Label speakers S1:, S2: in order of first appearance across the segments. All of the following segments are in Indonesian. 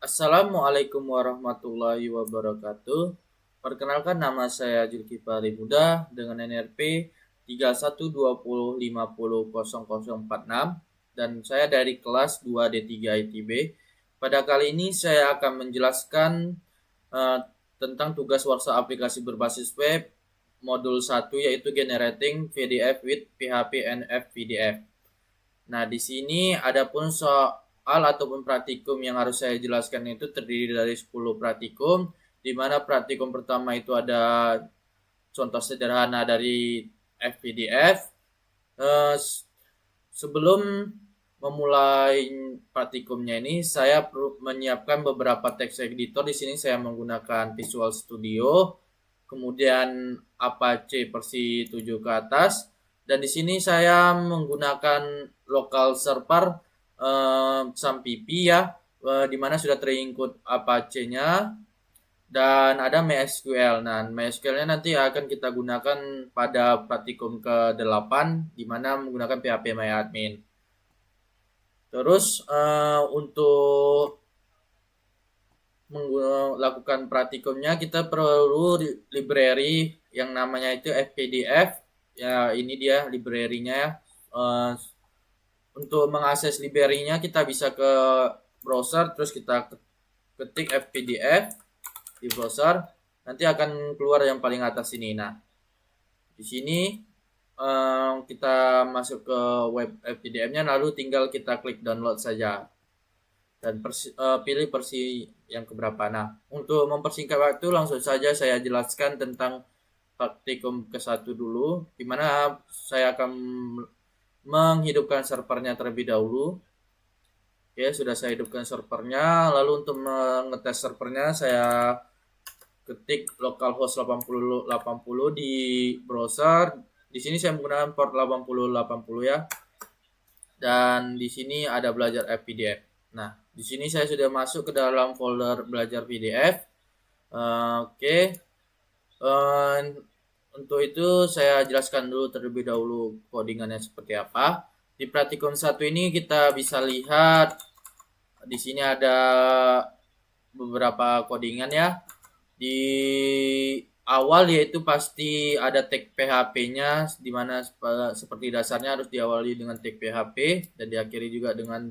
S1: Assalamualaikum warahmatullahi wabarakatuh. Perkenalkan nama saya Zulkifli Muda dengan NRP 3120500046 dan saya dari kelas 2D3 ITB. Pada kali ini saya akan menjelaskan uh, tentang tugas workshop aplikasi berbasis web modul 1 yaitu Generating PDF with PHP and FPDF. Nah, di sini adapun soal ataupun praktikum yang harus saya jelaskan itu terdiri dari 10 praktikum, di mana praktikum pertama itu ada contoh sederhana dari FPDF. Sebelum memulai praktikumnya ini, saya perlu menyiapkan beberapa text editor. Di sini saya menggunakan Visual Studio, kemudian Apache versi 7 ke atas, dan di sini saya menggunakan local server SAMPP ya, di mana sudah terinclude Apache-nya dan ada MySQL. Nah, MySQL-nya nanti akan kita gunakan pada praktikum ke-8 di mana menggunakan PHP Terus untuk melakukan praktikumnya kita perlu library yang namanya itu FPDF. Ya, ini dia library-nya ya. Untuk mengakses library-nya kita bisa ke browser terus kita ketik FPDF di browser, nanti akan keluar yang paling atas ini. Nah, di sini kita masuk ke web FPDF-nya lalu tinggal kita klik download saja dan pilih versi yang keberapa. Nah, untuk mempersingkat waktu langsung saja saya jelaskan tentang praktikum ke-1 dulu, di mana saya akan menghidupkan servernya terlebih dahulu. Oke, sudah saya hidupkan servernya. Lalu untuk mengetes servernya saya ketik localhost 8080 di browser. Di sini saya menggunakan port 8080 ya. Dan di sini ada belajar FPDF. Nah, di sini saya sudah masuk ke dalam folder belajar PDF. Oke. Untuk itu saya jelaskan dulu terlebih dahulu codingannya seperti apa. Di praktikum 1 ini kita bisa lihat di sini ada beberapa codingan ya. Di awal yaitu pasti ada tag PHP-nya di mana seperti dasarnya harus diawali dengan tag PHP dan diakhiri juga dengan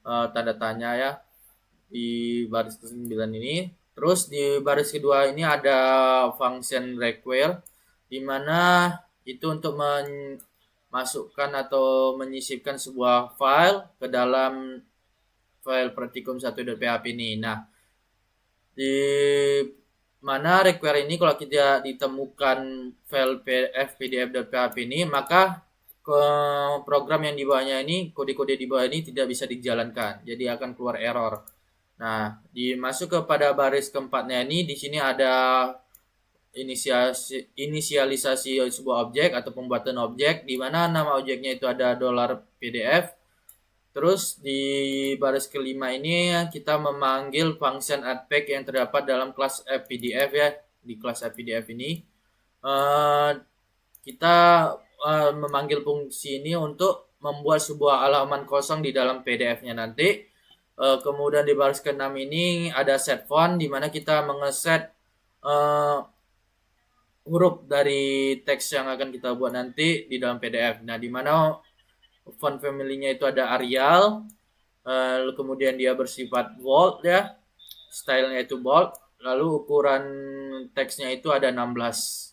S1: tanda tanya ya di baris ke-9 ini. Terus di baris kedua ini ada function require di mana itu untuk memasukkan atau menyisipkan sebuah file ke dalam file praktikum1.php ini. Nah, di mana require ini kalau tidak ditemukan file fpdf.php ini, maka program yang di bawahnya ini, kode-kode di bawah ini tidak bisa dijalankan. Jadi akan keluar error. Nah, dimasuk kepada baris keempatnya ini, di sini ada inisialisasi sebuah objek atau pembuatan objek, di mana nama objeknya itu ada $PDF. Terus di baris kelima ini kita memanggil function addPack yang terdapat dalam kelas FPDF ya. Di kelas FPDF ini kita memanggil fungsi ini untuk membuat sebuah halaman kosong di dalam PDF-nya nanti. Kemudian di baris ke-6 ini ada set font di mana kita mengeset huruf dari teks yang akan kita buat nanti di dalam PDF. Nah, di mana font family-nya itu ada Arial, kemudian dia bersifat bold ya, stylenya itu bold, lalu ukuran teksnya itu ada 16.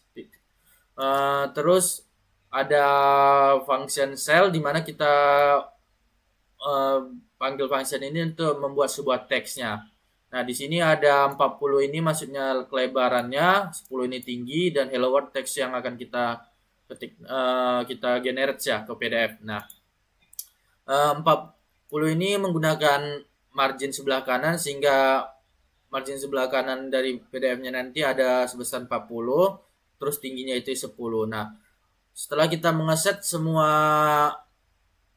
S1: Terus ada function cell di mana kita panggil function ini untuk membuat sebuah teksnya. Nah, di sini ada 40 ini maksudnya kelebarannya, 10 ini tinggi, dan hello world text yang akan kita ketik kita generate ya ke PDF. Nah, 40 ini menggunakan margin sebelah kanan sehingga margin sebelah kanan dari PDF-nya nanti ada sebesar 40, terus tingginya itu 10. Nah, setelah kita mengeset semua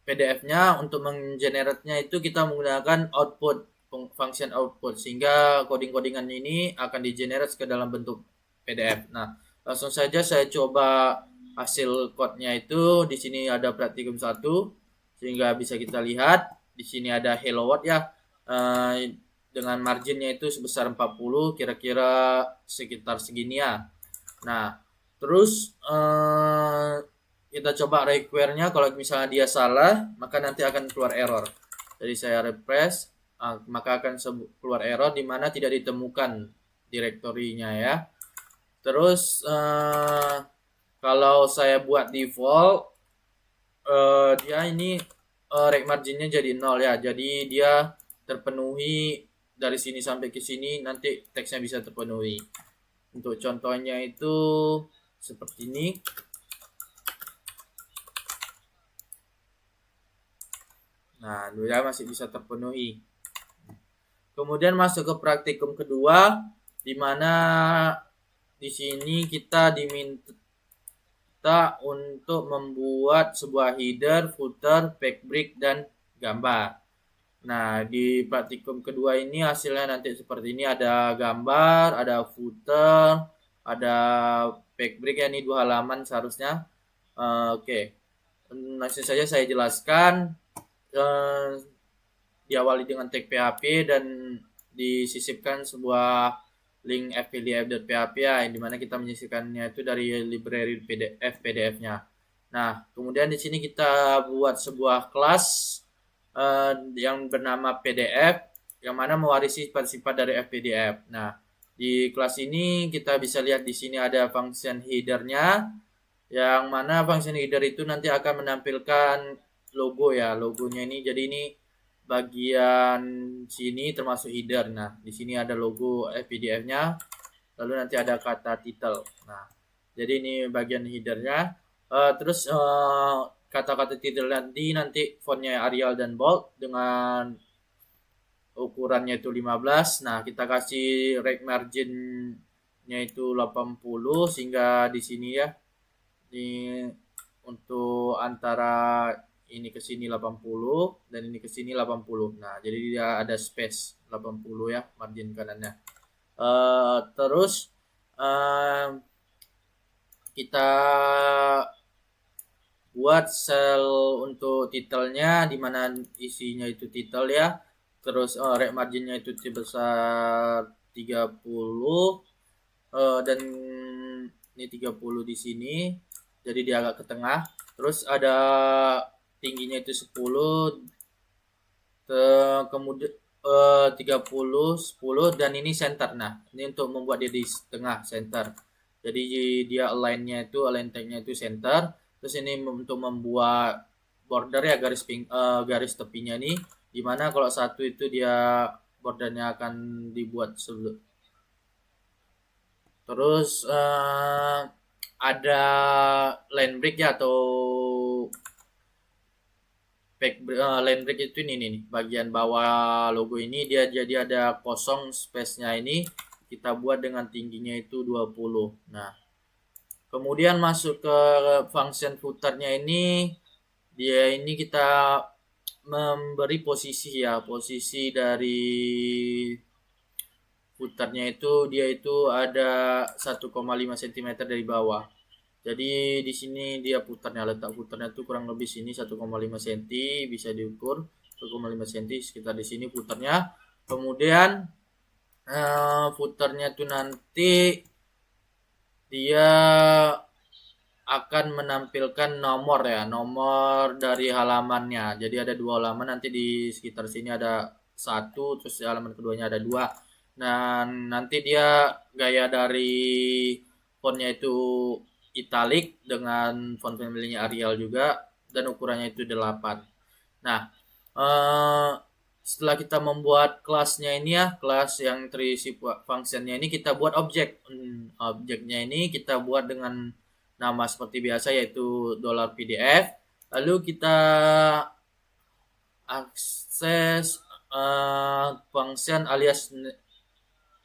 S1: PDF-nya untuk menggenerate-nya itu kita menggunakan output, function output, sehingga coding-codingan ini akan digenerate ke dalam bentuk PDF. Nah, langsung saja saya coba hasil code-nya itu. Di sini ada praktikum 1 sehingga bisa kita lihat di sini ada hello world ya. dengan marginnya itu sebesar 40, kira-kira sekitar segini ya. Nah, terus kita coba require-nya, kalau misalnya dia salah, maka nanti akan keluar error. Jadi saya refresh, maka akan keluar error di mana tidak ditemukan direktorinya ya. Terus kalau saya buat default, dia ini rate marginnya jadi 0 ya. Jadi dia terpenuhi dari sini sampai ke sini, nanti teksnya bisa terpenuhi. Untuk contohnya itu seperti ini. Nah, dia masih bisa terpenuhi. Kemudian masuk ke praktikum kedua, di mana di sini kita diminta untuk membuat sebuah header, footer, backbrick, dan gambar. Nah, di praktikum kedua ini hasilnya nanti seperti ini, ada gambar, ada footer, ada backbrick ya, ini 2 halaman seharusnya. Oke. Langsung saja saya jelaskan. Diawali dengan tag PHP dan disisipkan sebuah link fpdf.php ya, yang dimana kita menyisipkannya itu dari library PDF-nya. Nah, kemudian di sini kita buat sebuah kelas yang bernama PDF, yang mana mewarisi sifat-sifat dari fpdf. Nah, di kelas ini kita bisa lihat di sini ada function header-nya, yang mana function header itu nanti akan menampilkan logo ya. Logonya ini, jadi ini bagian sini termasuk header. Nah, di sini ada logo PDF-nya. Lalu nanti ada kata title. Nah, jadi ini bagian headernya. Terus kata-kata title nanti fontnya Arial dan bold dengan ukurannya itu 15. Nah, kita kasih right marginnya itu 80, sehingga di sini ya, ini untuk antara ini ke sini 80 dan ini ke sini 80. Nah, jadi dia ada space 80 ya margin kanannya. Terus kita buat sel untuk titelnya, di mana isinya itu titel ya. Terus rate marginnya itu sebesar 30, dan ini 30 di sini. Jadi dia agak ke tengah. Terus ada tingginya itu 10, kemudian 30, 10, dan ini center. Nah, ini untuk membuat dia di tengah, center. Jadi dia align tag-nya itu center. Terus ini untuk membuat border ya, garis tepinya ini, dimana kalau satu itu dia bordernya akan dibuat sebelum. Terus ada line break ya, atau line break itu ini nih, bagian bawah logo ini dia jadi ada kosong space-nya, ini kita buat dengan tingginya itu 20. Nah, kemudian masuk ke function footer-nya ini, dia ini kita memberi posisi ya, posisi dari footernya itu dia itu ada 1,5 cm dari bawah. Jadi di sini dia letak putarnya itu kurang lebih sini 1,5 cm, bisa diukur 1,5 cm sekitar di sini putarnya. Kemudian footernya itu nanti dia akan menampilkan nomor ya, nomor dari halamannya. Jadi ada 2 halaman, nanti di sekitar sini ada 1, terus halaman keduanya ada 2. Nah, nanti dia gaya dari fontnya itu italic dengan font family-nya Arial juga, dan ukurannya itu 8. Nah, setelah kita membuat kelasnya ini ya, kelas yang terisi functionnya ini, kita buat objek. Objeknya ini kita buat dengan nama seperti biasa, yaitu $pdf. Lalu kita akses function alias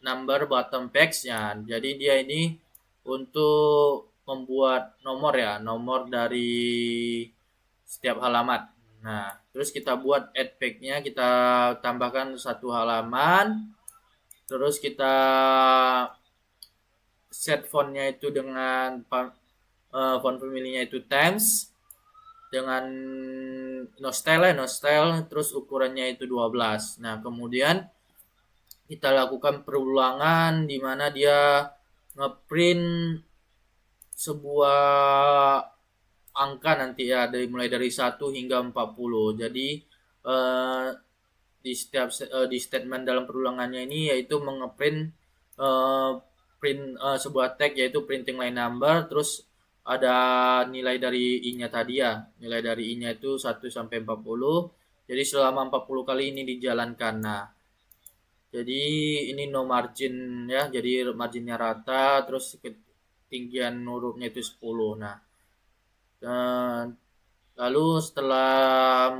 S1: number bottom page ya. Jadi dia ini untuk membuat nomor ya, nomor dari setiap halaman. Nah, terus kita buat add page-nya, kita tambahkan 1 halaman. Terus kita set font-nya itu dengan font family-nya itu Times dengan no style, terus ukurannya itu 12. Nah, kemudian kita lakukan perulangan di mana dia ngeprint sebuah angka nanti ya, mulai dari 1 hingga 40. Jadi eh, di statement dalam perulangannya ini yaitu mengeprint eh, sebuah tag yaitu printing line number, terus ada nilai dari i-nya tadi ya. Nilai dari i-nya itu 1 sampai 40. Jadi selama 40 kali ini dijalankan. Nah, jadi ini no margin ya. Jadi marginnya rata, terus ketinggian hurufnya itu 10. Nah, lalu setelah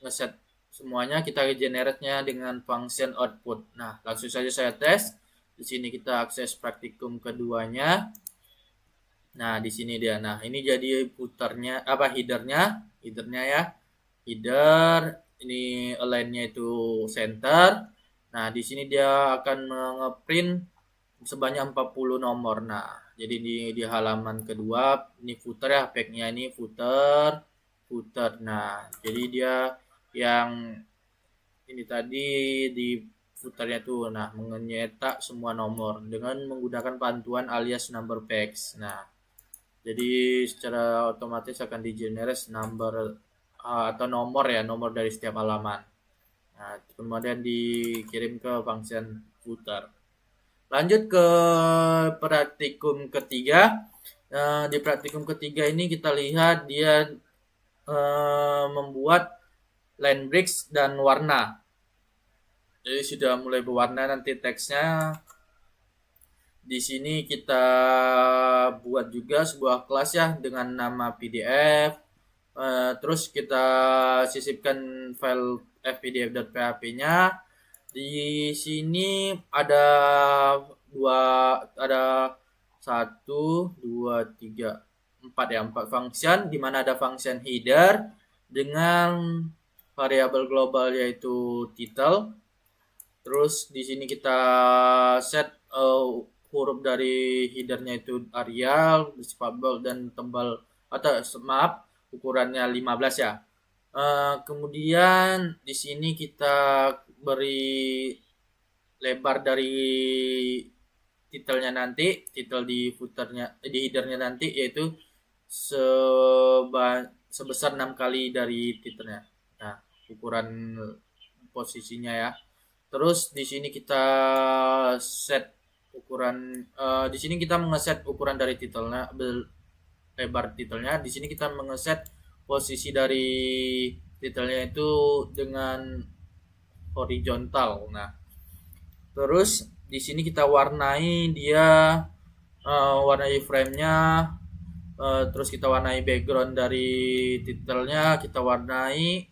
S1: ngeset semuanya, kita generate-nya dengan function output. Nah, langsung saja saya tes. Di sini kita akses praktikum keduanya. Nah, di sini dia. Nah, ini jadi footernya, headernya ya. Header, ini align-nya itu center. Nah, di sini dia akan ngeprint sebanyak 40 nomor. Nah, jadi di halaman kedua, ini footer ya, pack-nya ini footer. Nah, jadi dia yang ini tadi di footernya tuh, nah, mencetak semua nomor dengan menggunakan bantuan alias number packs. Nah, jadi secara otomatis akan di-generate number atau nomor ya, nomor dari setiap halaman. Nah, kemudian dikirim ke function footer. Lanjut ke praktikum ketiga. Di praktikum ketiga ini kita lihat dia membuat line breaks dan warna. Jadi sudah mulai berwarna nanti teksnya. Di sini kita buat juga sebuah kelas ya dengan nama PDF. Terus kita sisipkan file fpdf.php-nya. Di sini ada satu, dua, tiga, empat function, di mana ada function header dengan variabel global yaitu title. Terus di sini kita set huruf dari headernya itu Arial, sifat bold dan tebal atau maaf ukurannya 15 ya. Kemudian di sini kita beri lebar dari titelnya nanti, titel di footernya, di headernya nanti yaitu sebesar 6 kali dari titelnya. Nah, ukuran posisinya ya. Terus di sini kita set ukuran, di sini kita mengeset ukuran dari titelnya, lebar titelnya. Di sini kita mengeset posisi dari titelnya itu dengan horizontal. Nah, terus di sini kita warnai dia, warnai frame-nya, terus kita warnai background dari titelnya, kita warnai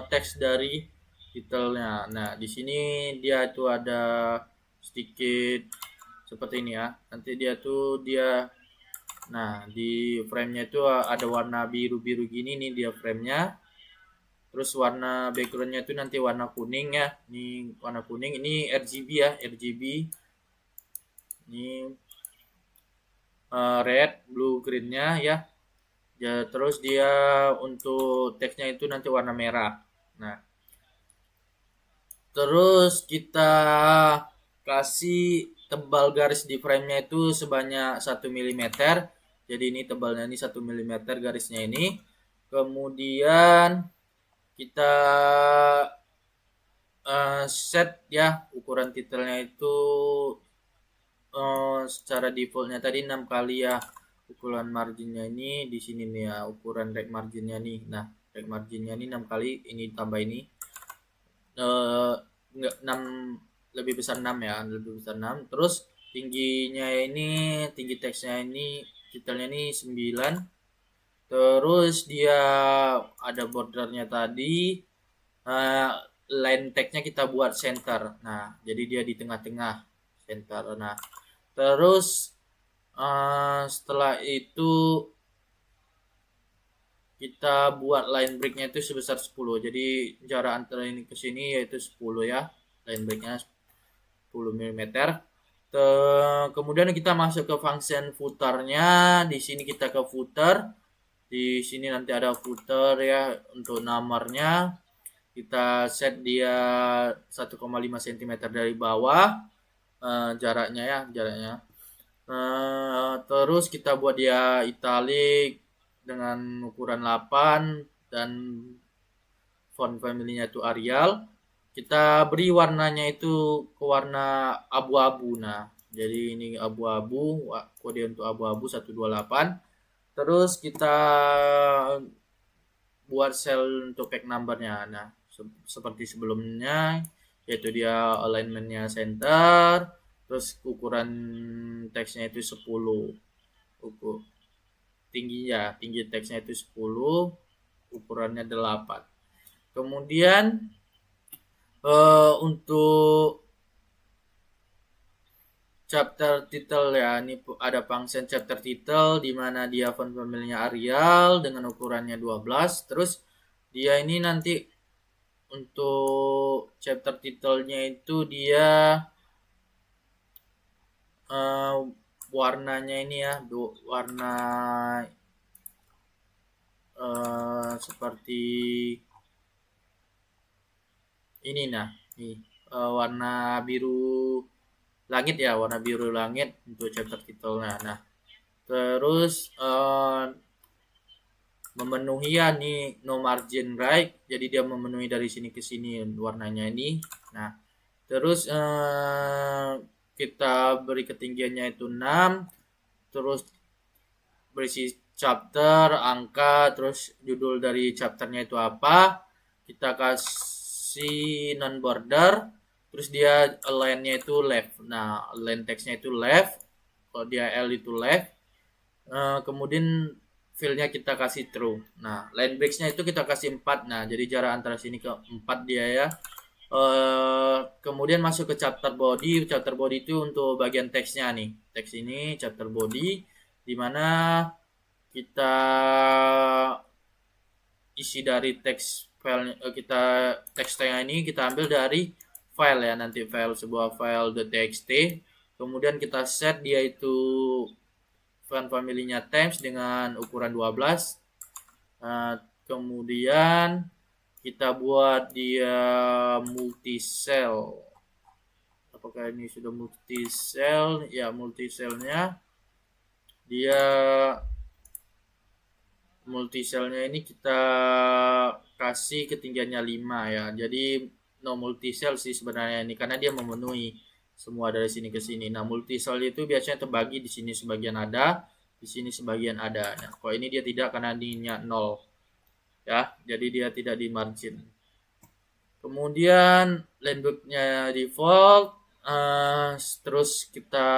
S1: teks dari titelnya. Nah, di sini dia itu ada sedikit seperti ini ya. Nanti nah, di frame-nya itu ada warna biru-biru gini nih dia frame-nya. Terus warna background-nya itu nanti warna kuning ya. Ini warna kuning, ini RGB ya, RGB. Ini red, blue, green-nya ya. Ya, terus dia untuk teksnya itu nanti warna merah. Nah, terus kita kasih tebal garis di frame-nya itu sebanyak 1 mm. Jadi ini tebalnya ini 1 mm garisnya ini. Kemudian kita set ya ukuran titelnya itu secara defaultnya tadi 6 kali ya. Ukuran marginnya ini di sini nih ya, ukuran rect marginnya nih. Nah, rect marginnya ini 6 kali, ini tambah ini. Enggak 6, lebih besar 6 ya, lebih besar 6. Terus tingginya ini, tinggi teksnya ini, titelnya ini 9. Terus dia ada bordernya tadi. Line tagnya kita buat center. Nah, jadi dia di tengah-tengah center. Nah, terus setelah itu kita buat line breaknya itu sebesar 10. Jadi jarak antara ini ke sini yaitu 10 ya. Line breaknya 10 mm. Kemudian kita masuk ke function footernya. Di sini kita ke footer. Di sini nanti ada footer ya untuk nomornya. kita set dia 1,5 cm dari bawah, jaraknya ya, jaraknya. Terus kita buat dia italic dengan ukuran 8 dan font family-nya itu Arial. Kita beri warnanya itu ke warna abu-abu. Nah, jadi ini abu-abu, kode untuk abu-abu 128. Terus kita buat sel untuk pack numbernya. Nah, seperti sebelumnya, yaitu dia alignmentnya center, terus ukuran teksnya itu 10. Tinggi teksnya itu 10, ukurannya 8. Kemudian untuk chapter title ya, ini ada function chapter title di mana dia font family-nya Arial dengan ukurannya 12. Terus dia ini nanti untuk chapter title-nya itu dia warnanya ini ya, warna seperti ini. Nah, nih warna biru langit ya, warna biru langit untuk chapter title-nya. Nah, terus memenuhi ya nih no margin right, jadi dia memenuhi dari sini ke sini warnanya ini. Nah, terus kita beri ketinggiannya itu 6, terus berisi chapter, angka, terus judul dari chapternya itu apa, kita kasih non border, terus dia align-nya itu left. Nah, align text-nya itu left, kalau dia L itu left. Kemudian fill-nya kita kasih true. Nah, line breaks-nya itu kita kasih 4. Nah, jadi jarak antara sini ke 4 dia ya. Kemudian masuk ke chapter body. Chapter body itu untuk bagian teksnya nih. Teks ini chapter body, dimana kita isi dari teks file kita, teksnya ini kita ambil dari file ya, nanti file sebuah file .txt. Kemudian kita set dia itu font family-nya Times dengan ukuran 12. Kemudian kita buat dia multi cell. Apakah ini sudah multi cell? Ya, multi cell-nya dia multi cell-nya ini kita kasih ketinggiannya 5 ya. Jadi no multi cell sih sebenarnya ini, karena dia memenuhi semua dari sini ke sini. Nah, multi cell itu biasanya terbagi, di sini sebagian ada, di sini sebagian ada. Nah, kalau ini dia tidak, karena ininya 0 ya, jadi dia tidak di margin. Kemudian landmark-nya default, terus kita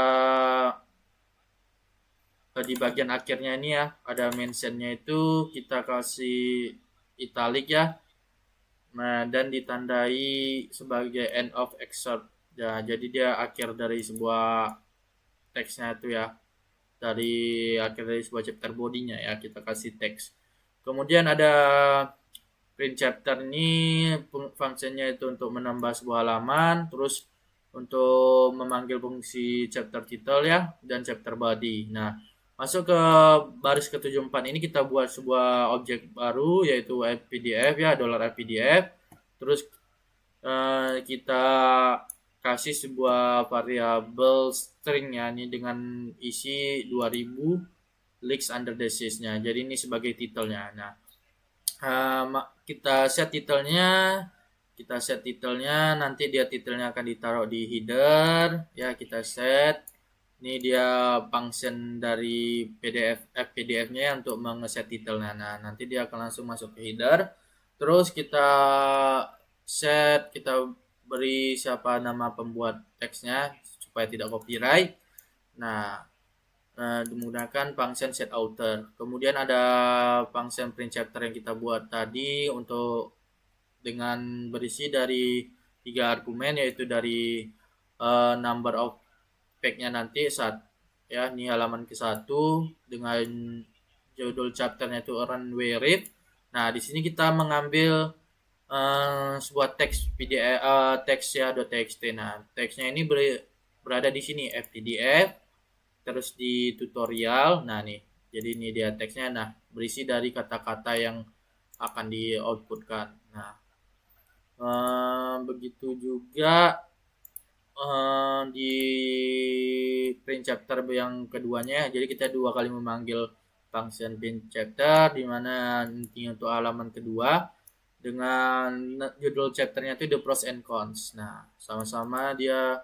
S1: di bagian akhirnya ini ya, ada mentionnya itu kita kasih italic ya. Nah, dan ditandai sebagai end of excerpt ya, jadi dia akhir dari sebuah teksnya itu ya, dari akhir dari sebuah chapter bodinya ya, kita kasih teks. Kemudian ada print chapter, ini fungsinya itu untuk menambah sebuah halaman, terus untuk memanggil fungsi chapter title ya, dan chapter body. Nah, masuk ke baris ke-74 ini kita buat sebuah objek baru, yaitu fpdf ya, $fpdf. Terus kita kasih sebuah variabel string ya, ini dengan isi 2000 leaks under desisnya. Jadi ini sebagai titelnya. Nah, kita set titelnya, nanti dia titelnya akan ditaruh di header ya, kita set. Ini dia function dari fpdf-nya untuk mengeset titelnya. Nah, nanti dia akan langsung masuk ke header. Terus kita set, kita beri siapa nama pembuat teksnya supaya tidak copyright. Nah, menggunakan function set author. Kemudian ada function print chapter yang kita buat tadi untuk dengan berisi dari 3 argumen, yaitu dari number of page-nya nanti saat ya, ini halaman ke-1 dengan judul chapternya itu runway read. Nah, di sini kita mengambil sebuah teks PDF, teks ya .txt. Nah, teksnya ini berada di sini fpdf, terus di tutorial. Nah, nih, jadi ini dia teksnya. Nah, berisi dari kata-kata yang akan di outputkan. Nah, Begitu juga di print chapter yang keduanya. Jadi kita 2 kali memanggil function print chapter di mana intinya untuk halaman kedua dengan judul chapternya itu the pros and cons. Nah, sama-sama dia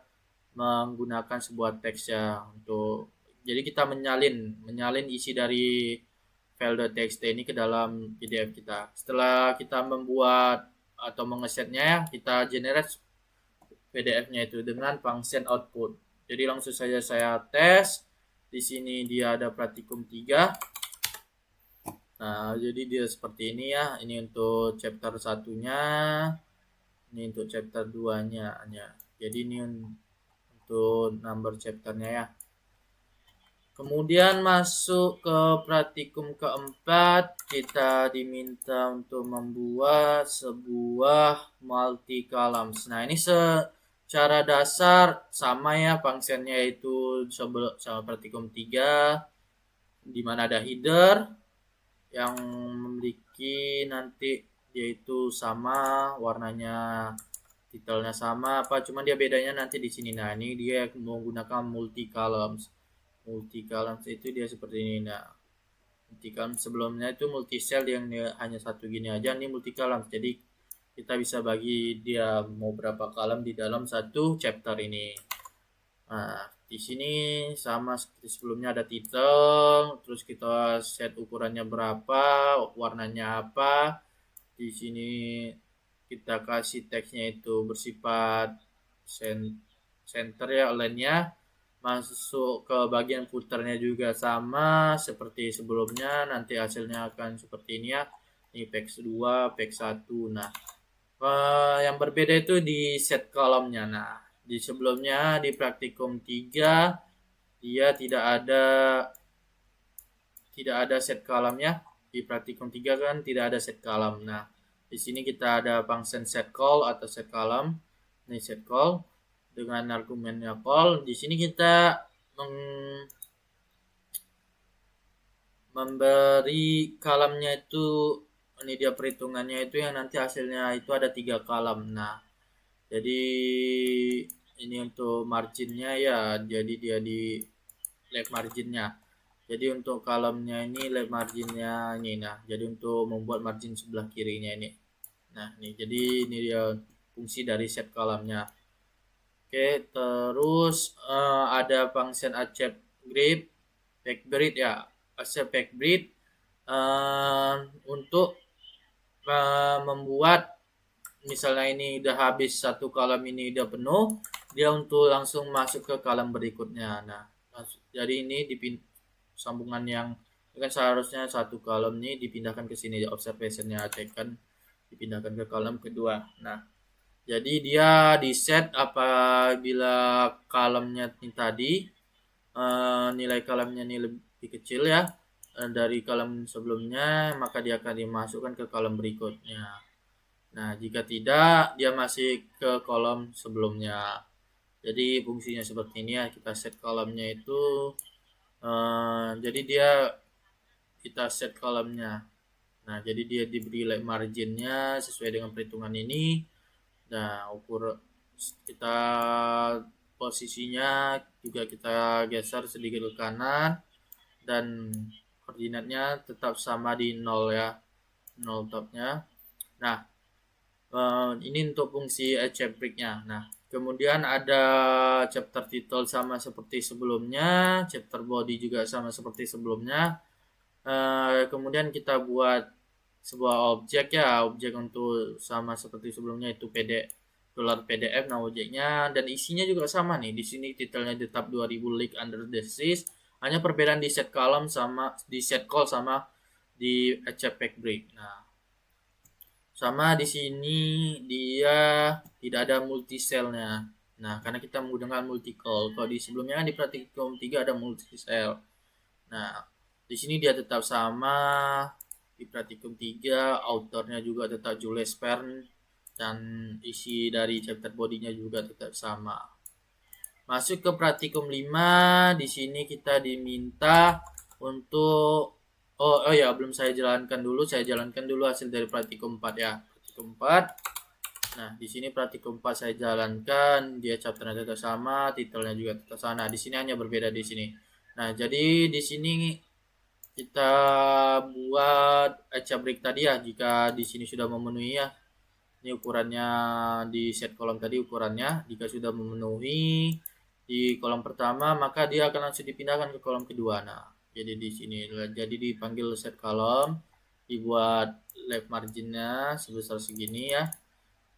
S1: menggunakan sebuah teks ya untuk jadi kita menyalin isi dari file.txt ini ke dalam PDF kita. Setelah kita membuat atau mengesetnya, kita generate PDF-nya itu dengan function output. Jadi langsung saja saya tes. Di sini dia ada praktikum 3. Nah, jadi dia seperti ini ya. Ini untuk chapter 1-nya. Ini untuk chapter 2-nya. Jadi ini untuk number chapternya ya. Kemudian masuk ke praktikum keempat, kita diminta untuk membuat sebuah multi columns. Nah, ini secara dasar sama ya fungsinya, yaitu sama praktikum 3 di mana ada header yang memiliki nanti yaitu sama warnanya, titelnya sama apa, cuman dia bedanya nanti di sini. Nah, ini dia menggunakan multi columns. Multi columns itu dia seperti ini. Nah, multi columns sebelumnya itu multi cell yang hanya satu gini aja. Ini multi columns, jadi kita bisa bagi dia mau berapa column di dalam satu chapter ini. Nah, di sini sama seperti sebelumnya ada title, terus kita set ukurannya berapa, warnanya apa. Di sini kita kasih teksnya itu bersifat center ya, align-nya. Masuk ke bagian footernya juga sama seperti sebelumnya, nanti hasilnya akan seperti ini ya. Ini page 2, page 1. Nah, yang berbeda itu di set kolomnya. Nah, di sebelumnya di praktikum 3 dia tidak ada set kolomnya. Di praktikum 3 kan tidak ada set kolom. Nah, di sini kita ada function set call atau set column. Ini set call dengan argumennya call. Di sini kita memberi kolomnya itu, ini dia perhitungannya itu yang nanti hasilnya itu ada 3 kolom. Nah, jadi ini untuk marginnya ya, jadi dia di left marginnya. Jadi untuk kolomnya ini left marginnya ini. Nah, jadi untuk membuat margin sebelah kirinya ini. Nah, ini jadi ini dia fungsi dari set kolomnya. Oke, terus ada function accept grid, backbreed ya, accept backbreed untuk membuat misalnya ini udah habis satu kolom, ini udah penuh, dia untuk langsung masuk ke kolom berikutnya. Nah, jadi ini sambungan yang kan seharusnya satu kolom ini dipindahkan ke sini, observationnya taken dipindahkan ke kolom kedua. Nah, jadi dia di set apabila kolomnya tadi nilai kolomnya ini lebih kecil ya dari kolom sebelumnya, maka dia akan dimasukkan ke kolom berikutnya. Nah, jika tidak, dia masih ke kolom sebelumnya. Jadi fungsinya seperti ini ya, kita set kolomnya itu jadi dia kita set kolomnya. Nah, jadi dia diberi left marginnya sesuai dengan perhitungan ini. Nah, ukur kita posisinya juga kita geser sedikit ke kanan dan koordinatnya tetap sama di 0 ya, 0 topnya. Nah, ini untuk fungsi algebraic-nya. Nah, kemudian ada chapter title sama seperti sebelumnya, chapter body juga sama seperti sebelumnya. Kemudian kita buat sebuah objek ya, objek untuk sama seperti sebelumnya itu $PDF, nah objeknya, dan isinya juga sama nih. Di sini titelnya tetap 2000 leak under the seas, hanya perbedaan di set column sama di set call sama di accept backbreed. Nah, sama di sini dia tidak ada multi cell-nya. Nah, karena kita menggunakan multi call. Kalau di sebelumnya kan di praktikum 3 ada multi cell. Nah, di sini dia tetap sama. Di praktikum 3 autornya juga tetap Jules Verne dan isi dari chapter bodinya juga tetap sama. Masuk ke praktikum 5, di sini kita diminta untuk oh ya, belum saya jalankan dulu hasil dari praktikum 4 ya. Praktikum 4 Nah, di sini praktikum 4 saya jalankan, dia chapternya tetap sama, titelnya juga tetap sama. Nah, di sini hanya berbeda di sini. Nah, jadi di sini kita buat break tadi ya, jika di sini sudah memenuhi ya. Ini ukurannya di set kolom tadi ukurannya, jika sudah memenuhi di kolom pertama, maka dia akan langsung dipindahkan ke kolom kedua. Nah, jadi di sini jadi dipanggil set kolom, dibuat left marginnya sebesar segini ya.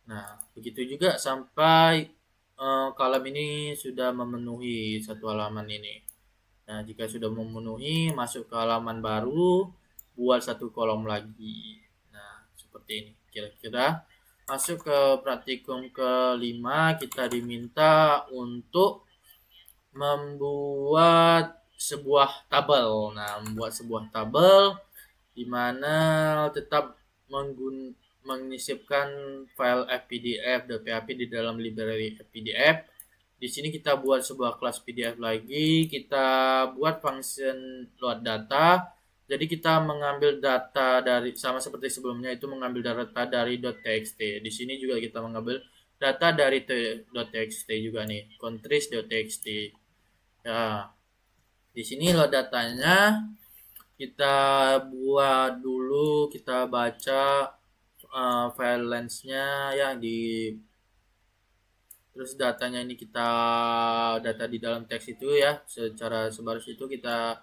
S1: Nah, begitu juga sampai kolom ini sudah memenuhi satu halaman ini. Nah, jika sudah memenuhi, masuk ke halaman baru, buat satu kolom lagi. Nah, seperti ini. Kira-kira masuk ke praktikum kelima, kita diminta untuk membuat sebuah tabel. Nah, membuat sebuah tabel di mana tetap mengisipkan file fpdf.php di dalam library fpdf. Di sini kita buat sebuah kelas PDF lagi, kita buat function load data. Jadi kita mengambil data dari sama seperti sebelumnya itu mengambil data dari .txt. Di sini juga kita mengambil data dari .txt juga nih, countries.txt. Ya. Di sini load datanya kita buat dulu, kita baca file length-nya ya terus datanya ini data di dalam teks itu ya secara sebaris itu kita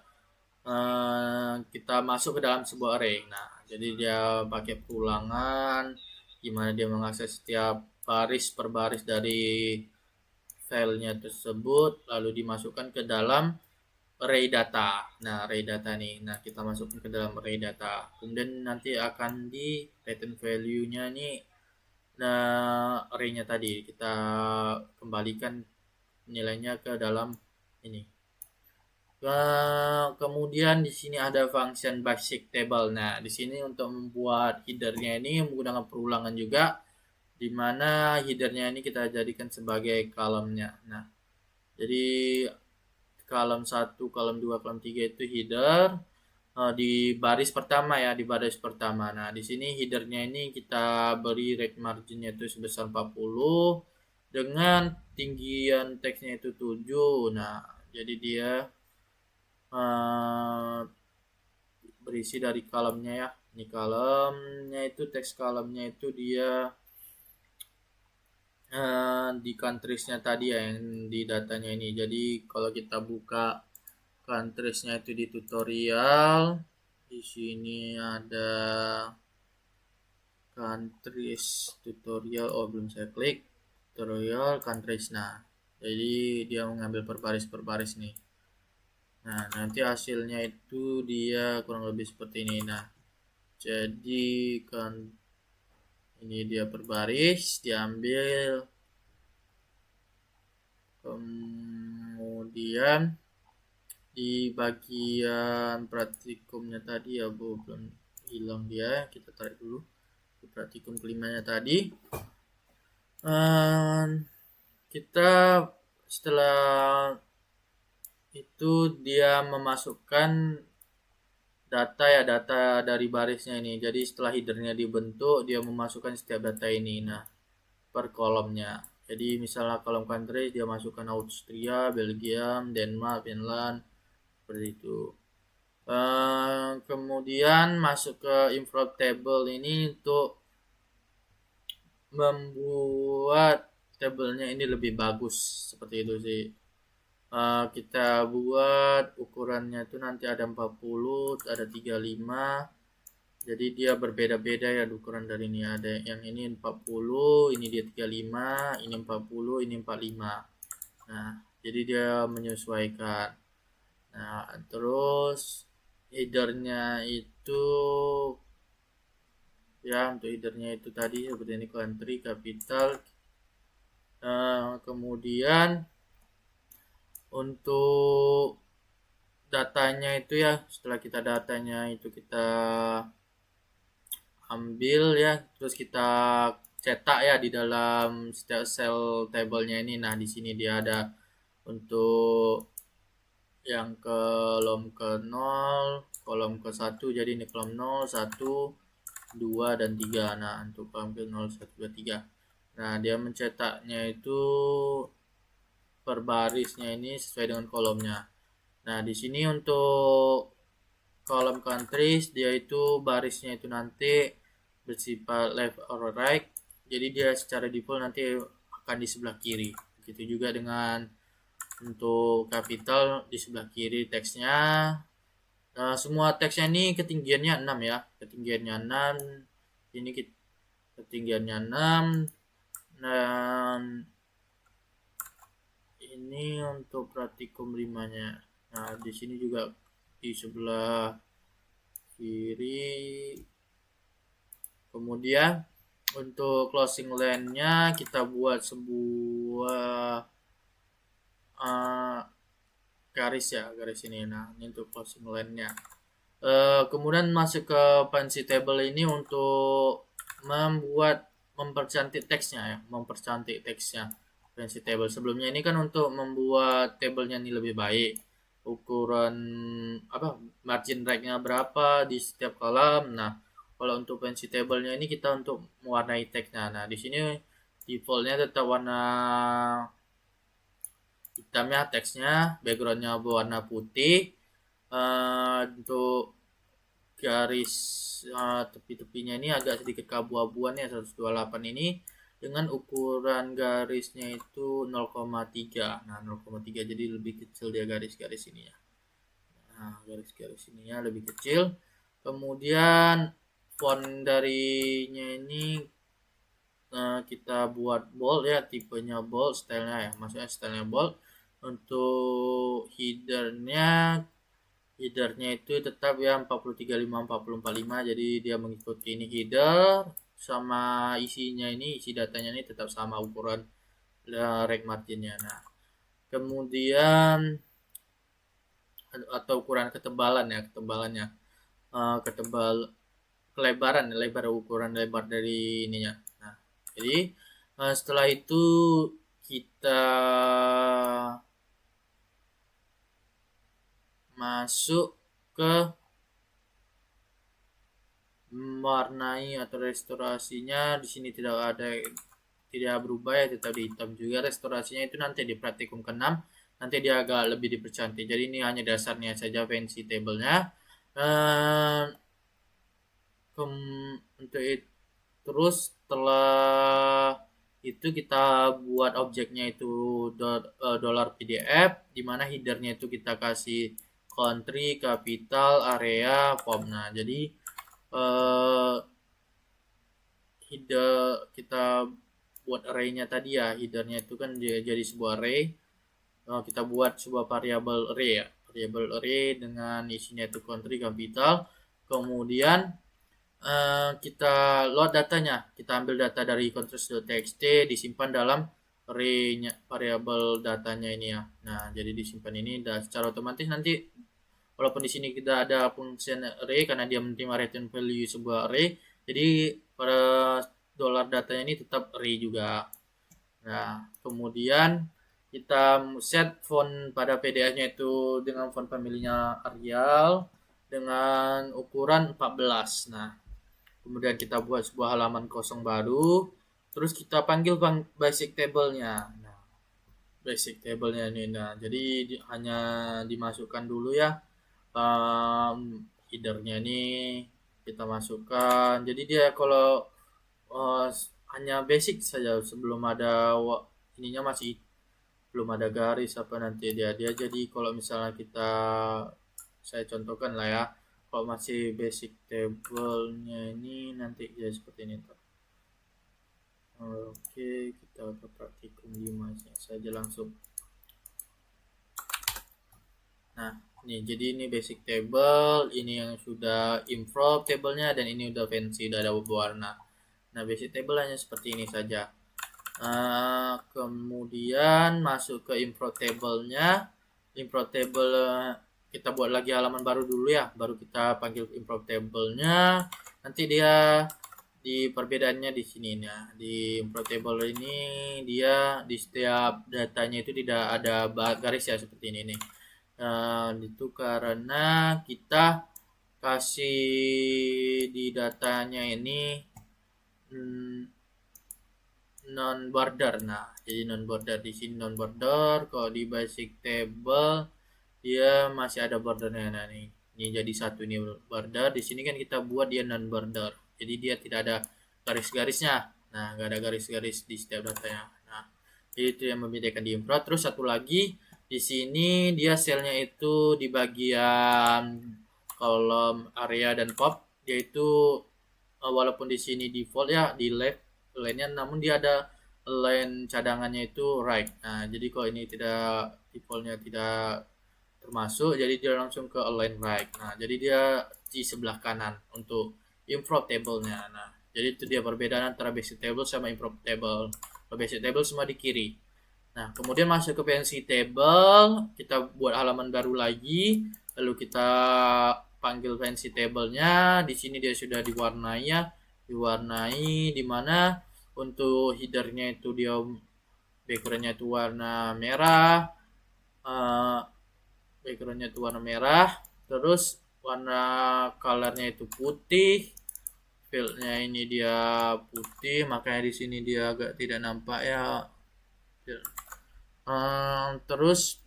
S1: masuk ke dalam sebuah array. Nah, jadi dia pakai perulangan gimana dia mengakses setiap baris per baris dari filenya tersebut lalu dimasukkan ke dalam array data. Nah, array data nih. Nah, kita masukkan ke dalam array data. Kemudian nanti akan di return value-nya nih array-nya tadi kita kembalikan nilainya ke dalam ini. Kemudian di sini ada function basic table. Nah, di sini untuk membuat header-nya ini menggunakan perulangan juga, di mana header-nya ini kita jadikan sebagai kolomnya. Nah, jadi kolom 1, kolom 2, kolom 3 itu header. Di baris pertama ya, di baris pertama. Nah, di sini headernya ini kita beri right marginnya itu sebesar 40 dengan tinggian teksnya itu 7. Nah, jadi dia berisi dari kolomnya ya. Ini kolomnya itu teks kolomnya itu dia di countriesnya tadi ya yang di datanya ini. Jadi kalau kita buka countriesnya itu di tutorial, di sini ada countries tutorial. Oh, belum saya klik tutorial countries. Nah, jadi dia mengambil per baris nih. Nah, nanti hasilnya itu dia kurang lebih seperti ini. Nah, jadi kan ini dia per baris diambil, kemudian di bagian praktikumnya tadi ya belum hilang dia, kita tarik dulu di praktikum kelimanya tadi. Kita setelah itu dia memasukkan data dari barisnya ini. Jadi setelah headernya dibentuk, dia memasukkan setiap data ini. Nah, per kolomnya. Jadi misalnya kolom country dia masukkan Austria, Belgium, Denmark, Finland, seperti itu. Kemudian masuk ke import table ini untuk membuat tabelnya ini lebih bagus seperti itu sih. Kita buat ukurannya itu nanti ada 40, ada 35. Jadi dia berbeda-beda ya ukuran dari ini. Ada yang ini 40, ini dia 35, ini 40, ini 45. Nah, jadi dia menyesuaikan. Nah, terus headernya itu ya untuk headernya itu tadi seperti ini country capital. Kemudian untuk datanya itu ya setelah datanya itu kita ambil ya terus kita cetak ya di dalam setiap cell tablenya ini. Nah, di sini dia ada untuk yang kolom ke 0, kolom ke 1, jadi ini kolom 0, 1, 2 dan 3. Nah, untuk kolom ke 0, 1, 2, 3. Nah, dia mencetaknya itu per barisnya ini sesuai dengan kolomnya. Nah, di sini untuk kolom countries dia itu barisnya itu nanti bersifat left or right. Jadi dia secara default nanti akan di sebelah kiri. Begitu juga dengan untuk capital di sebelah kiri teksnya. Nah, semua teksnya ini ketinggiannya 6 ya. Ketinggiannya 6. Ini ketinggiannya 6. Dan ini untuk praktikum 5-nya. Nah, di sini juga di sebelah kiri. Kemudian untuk closing line-nya kita buat sebuah garis ya, garis ini. Nah, ini untuk closing line-nya. Kemudian masuk ke fancy table ini untuk mempercantik teksnya ya, mempercantik teksnya fancy table. Sebelumnya ini kan untuk membuat tabelnya ini lebih baik, ukuran margin right-nya berapa di setiap kolom. Nah, kalau untuk fancy table-nya ini kita untuk mewarnai teksnya. Nah, di sini defaultnya tetap warna hitamnya teksnya, backgroundnya berwarna putih. Untuk garis tepi-tepinya ini agak sedikit keabu-abuan ya, 128 ini dengan ukuran garisnya itu 0,3. Nah, 0,3 jadi lebih kecil dia garis-garis ini ya. Nah, garis-garis ininya lebih kecil. Kemudian font darinya ini kita buat bold ya, tipenya bold, stylenya ya, maksudnya stylenya bold. Untuk headernya itu tetap ya 435 jadi dia mengikuti ini header sama isinya ini, isi datanya ini tetap sama ukuran rect marginnya. Nah, kemudian atau ukuran ketebalan ya, ketebalannya ketebal kelebaran, lebar ukuran lebar dari ininya. Nah, jadi setelah itu kita masuk ke mewarnai atau restorasinya. Di sini tidak berubah ya, tetap di hitam juga. Restorasinya itu nanti di praktikum ke-6 nanti dia agak lebih dipercantik. Jadi ini hanya dasarnya saja fancy table-nya. Untuk itu, terus setelah itu kita buat objeknya itu dollar PDF, dimana headernya itu kita kasih country, capital, area, form. Nah, jadi header kita buat array-nya tadi ya, headernya itu kan jadi sebuah array. Kita buat sebuah variabel array ya, variabel array dengan isinya itu country, capital. Kemudian kita load datanya, kita ambil data dari contrast.txt, disimpan dalam array-nya, variabel datanya ini ya. Nah, jadi disimpan ini dan secara otomatis nanti walaupun di sini kita ada function array karena dia menerima return value sebuah array, jadi pada dollar datanya ini tetap array juga. Nah, kemudian kita set font pada PDF-nya itu dengan font family-nya Arial dengan ukuran 14. Nah, kemudian kita buat sebuah halaman kosong baru, terus kita panggil basic table-nya. Nah, basic table-nya ini. Nah, jadi hanya dimasukkan dulu ya header-nya ini kita masukkan. Jadi dia kalau hanya basic saja, sebelum ada ininya masih belum ada garis apa nanti dia jadi kalau misalnya saya contohkan lah ya, kalau masih basic table-nya ini nanti ya seperti ini tuh. Oke, kita ke praktikum 5 saja langsung. Nah, ini jadi ini basic table, ini yang sudah improve table-nya, dan ini udah fancy, udah ada warna. Nah, basic table hanya seperti ini saja. Kemudian masuk ke import table-nya. Import table kita buat lagi halaman baru dulu ya, baru kita panggil import table-nya. Nanti dia di perbedaannya di sini ya. Di import table ini dia di setiap datanya itu tidak ada garis ya, seperti ini nih. Itu karena kita kasih di datanya ini non border. Nah, jadi non border di sini non border. Kalau di basic table dia masih ada bordernya. Nah, ini jadi satu ini border. Di sini kan kita buat dia non border. Jadi dia tidak ada garis-garisnya. Nah, nggak ada garis-garis di setiap datanya. Nah, jadi itu yang membedakan di import. Terus satu lagi di sini dia selnya itu di bagian kolom area dan pop, yaitu walaupun di sini default ya di left line-nya, namun dia ada line cadangannya itu right. Nah, jadi kalau ini tidak defaultnya tidak termasuk, jadi dia langsung ke align right. Nah, jadi dia di sebelah kanan untuk improve table-nya. Nah, jadi itu dia perbedaan antara basic table sama improve table. Kalau basic table semua di kiri. Nah, kemudian masuk ke fancy table, kita buat halaman baru lagi, lalu kita panggil fancy table-nya. Di sini dia sudah diwarnai ya, diwarnai di mana untuk header-nya itu dia background-nya itu warna merah, background-nya itu warna merah, terus warna color-nya itu putih, field-nya ini dia putih, makanya di sini dia agak tidak nampak ya. Terus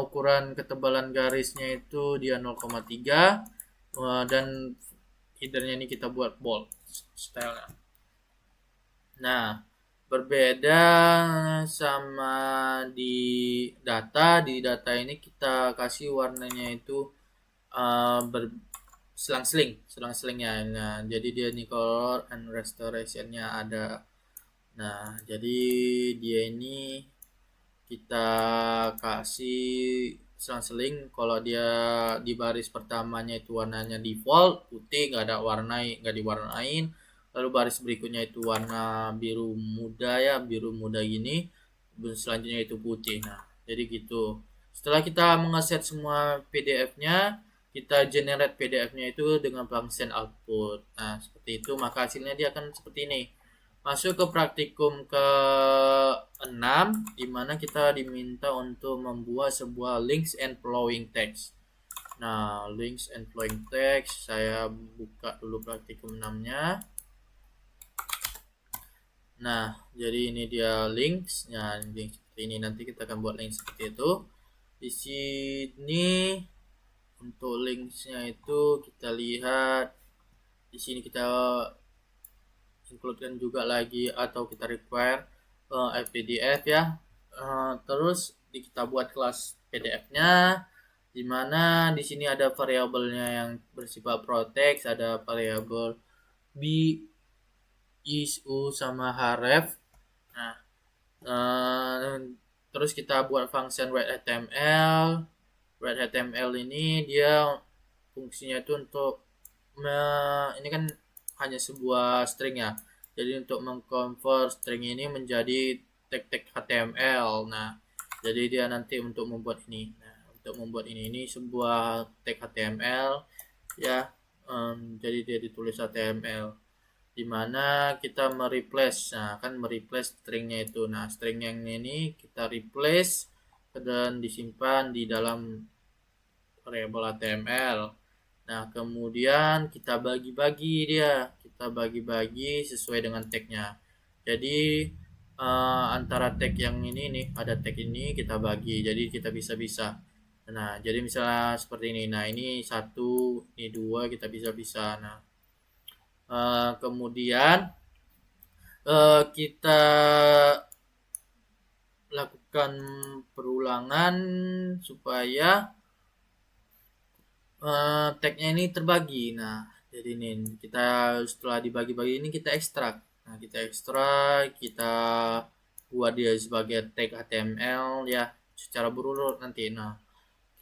S1: ukuran ketebalan garisnya itu dia 0,3 dan headernya ini kita buat bold style. Nah, berbeda sama di data ini kita kasih warnanya itu selang-selingnya. Nah, jadi dia ini color and restoration-nya ada. Nah, jadi dia ini kita kasih selang-seling. Kalau dia di baris pertamanya itu warnanya default putih, nggak diwarnain. Lalu baris berikutnya itu warna biru muda ya, biru muda gini. Selanjutnya itu putih. Nah, jadi gitu. Setelah kita mengeset semua PDF-nya, kita generate PDF-nya itu dengan function output. Nah, seperti itu, maka hasilnya dia akan seperti ini. Masuk ke praktikum ke-6, di mana kita diminta untuk membuat sebuah links and flowing text. Nah, links and flowing text, saya buka dulu praktikum 6-nya. Nah, jadi ini dia links. Nah, link seperti ini. Nanti kita akan buat link seperti itu. Di sini untuk linksnya itu kita lihat. Di sini kita includekan juga lagi atau kita require PDF ya. Terus kita buat kelas PDF-nya, dimana di sini ada variabelnya yang bersifat protect, ada variabel b, is, u sama href. Nah, terus kita buat function readHTML. readHTML ini dia fungsinya itu untuk ini kan hanya sebuah string ya. Jadi untuk mengconvert string ini menjadi tag-tag HTML. Nah, jadi dia nanti untuk membuat ini. Nah, untuk membuat ini sebuah tag HTML ya. Jadi dia ditulis HTML. Dimana kita mereplace. Nah, kan mereplace stringnya itu. Nah, string yang ini kita replace dan disimpan di dalam variabel HTML. Nah, kemudian kita bagi-bagi dia. Kita bagi-bagi sesuai dengan tagnya. Jadi antara tag yang ini nih, ada tag ini kita bagi. Jadi kita bisa-bisa. Nah, jadi misalnya seperti ini. Nah, ini 1, ini 2, kita bisa-bisa. Nah, kemudian kita lakukan perulangan supaya tagnya ini terbagi. Nah, jadi ini kita setelah dibagi-bagi ini kita ekstrak. Nah, kita ekstrak, kita buat dia sebagai tag HTML ya secara berurut nanti. Nah,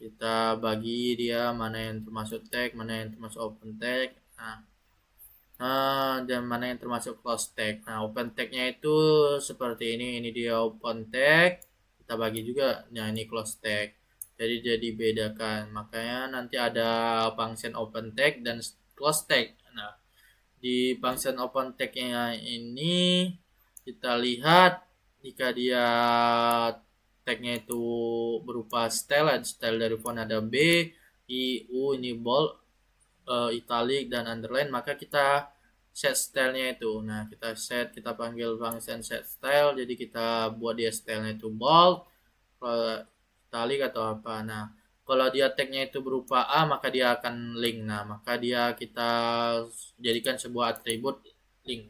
S1: kita bagi dia mana yang termasuk tag, mana yang termasuk open tag. Dan mana yang termasuk close tag. Nah, open tag-nya itu seperti ini. Ini dia open tag. Kita bagi juga. Nah, ini close tag. Jadi bedakan. Makanya nanti ada function open tag dan close tag. Nah, di function open tag-nya ini kita lihat jika dia tag-nya itu berupa style dari font ada B, I, U, ini bold, italic dan underline, maka kita set stylenya itu. Nah, kita panggil function set style, jadi kita buat dia stylenya itu bold, italic atau apa. Nah, kalau dia tagnya itu berupa A, maka dia akan link. Nah, maka dia kita jadikan sebuah atribut link.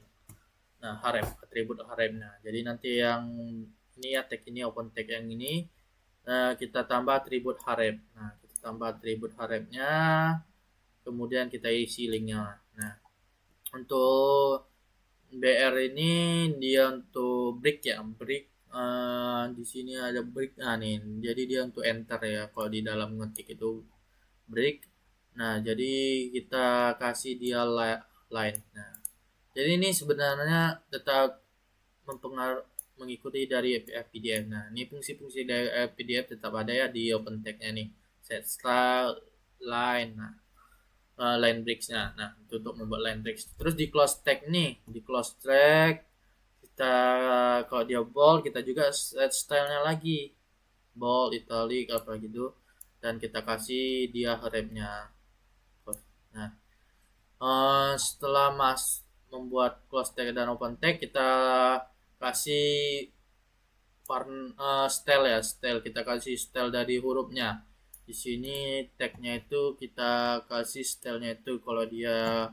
S1: Nah, harem, atribut harem. Nah, jadi nanti yang ini ya, tag ini open tag yang ini, kita tambah atribut harem. Nah, kita tambah atribut haremnya, kemudian kita isi linknya. Nah, untuk BR ini dia untuk break ya, break. Di sini ada break. Nah, nih, jadi dia untuk enter ya. Kalau di dalam ngetik itu break. Nah, jadi kita kasih dia line. Nah, jadi ini sebenarnya tetap mengikuti dari FPDF. Nah, ini fungsi-fungsi dari FPDF tetap ada ya di open tag-nya nih. Set style, line. Nah, line breaks-nya. Nah, itu untuk membuat line breaks. Terus di close tag nih, di close tag kita kalau dia bold kita juga set style-nya lagi. Bold, italic apa gitu, dan kita kasih dia harapnya. Nah, setelah membuat close tag dan open tag, kita kasih style ya, style kita kasih style dari hurufnya. Di sini tagnya itu kita kasih stylenya itu kalau dia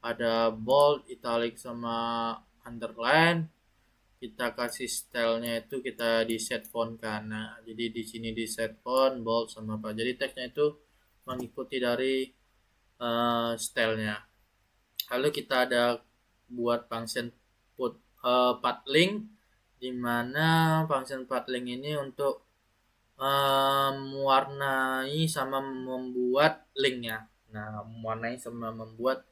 S1: ada bold, italic sama underline, kita kasih stylenya itu kita di set font kan. Nah, jadi di sini di set font bold sama apa. Jadi teksnya itu mengikuti dari stylenya. Lalu kita ada buat function put path link, di mana function path link ini untuk mewarnai sama membuat linknya. Nah, mewarnai sama membuat